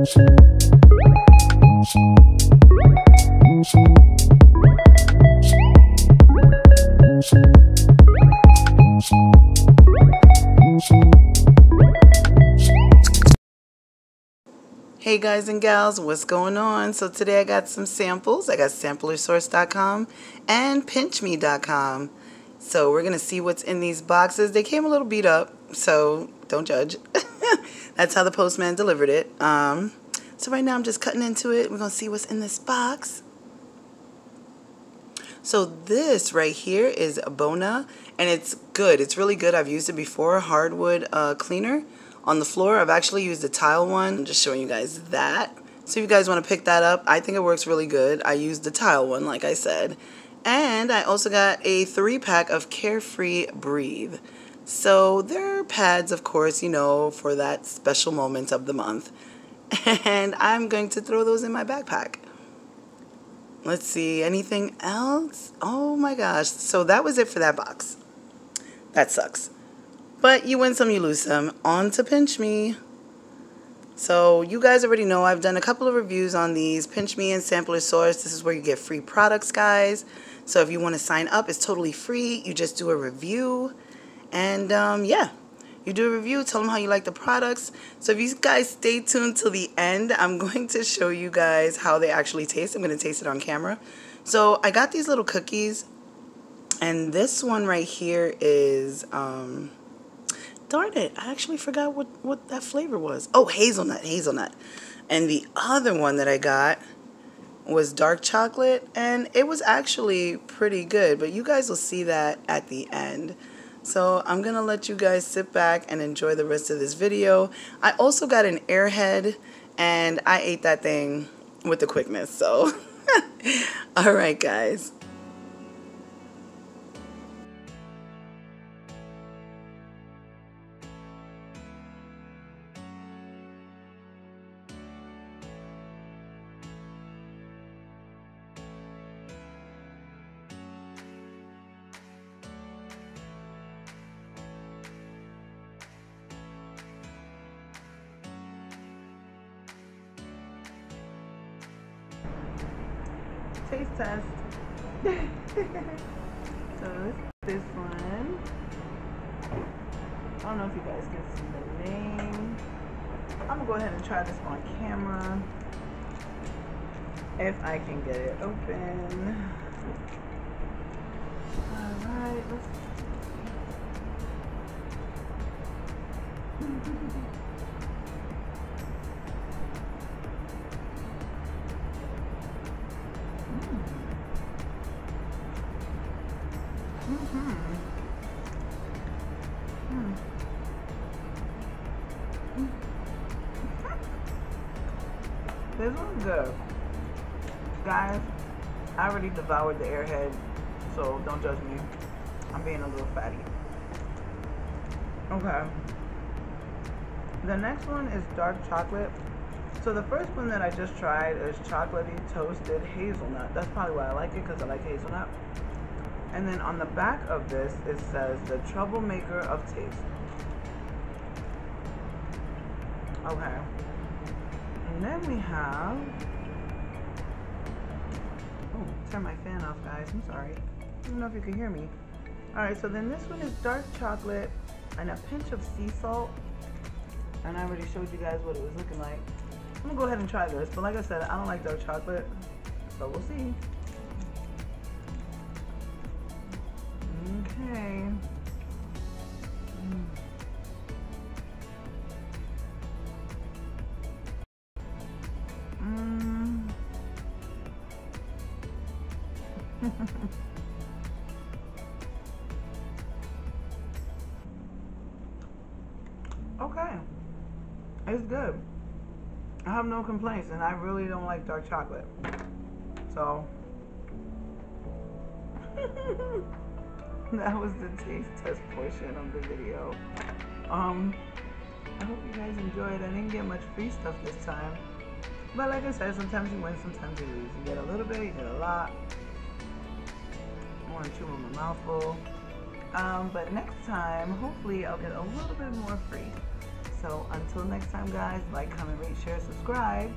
Hey guys and gals, what's going on? So today I got some samples. I got samplersource.com and pinchme.com. So we're going to see what's in these boxes. They came a little beat up, so don't judge. That's how the postman delivered it. So right now I'm just cutting into it. We're going to see what's in this box. So this right here is Bona, and it's good. It's really good. I've used it before, hardwood cleaner. On the floor, I've actually used a tile one. I'm just showing you guys that. So if you guys want to pick that up, I think it works really good. I used the tile one, like I said. And I also got a 3-pack of Carefree Breathe. So they're pads, of course, you know, for that special moment of the month. And I'm going to throw those in my backpack. Let's see, anything else? Oh my gosh. So that was it for that box. That sucks. But you win some, you lose some. On to Pinchme. So you guys already know I've done a couple of reviews on these. Pinchme and Sampler Source. This is where you get free products, guys. So if you want to sign up, it's totally free. You just do a review. And yeah, you do a review. Tell them how you like the products. So if you guys stay tuned till the end, I'm going to show you guys how they actually taste. I'm going to taste it on camera. So I got these little cookies. And this one right here is... darn it, I actually forgot what that flavor was. Oh, hazelnut. And the other one that I got was dark chocolate, and it was actually pretty good, but you guys will see that at the end. So I'm going to let you guys sit back and enjoy the rest of this video. I also got an Airhead, and I ate that thing with the quickness, so. All right, guys. Taste test. So this one. I don't know if you guys can see the name. I'm gonna go ahead and try this on camera. If I can get it open. Alright, let's see. This one's good. Guys, I already devoured the Airhead, so don't judge me. I'm being a little fatty. Okay. The next one is dark chocolate. So the first one that I just tried is chocolatey toasted hazelnut. That's probably why I like it, because I like hazelnut. And then on the back of this, it says the troublemaker of taste. Okay. And then we have... Oh, turn my fan off, guys. I'm sorry. I don't know if you can hear me. Alright, so then this one is dark chocolate and a pinch of sea salt. And I already showed you guys what it was looking like. I'm going to go ahead and try this. But like I said, I don't like dark chocolate. So we'll see. Okay. Okay. It's good. I have no complaints, and I really don't like dark chocolate. So that was the taste test portion of the video. I hope you guys enjoyed. I didn't get much free stuff this time. But like I said, sometimes you win, sometimes you lose. You get a little bit, you get a lot. I want to chew on my mouthful. But next time, hopefully I'll get a little bit more free. So until next time, guys, like, comment, rate, share, subscribe.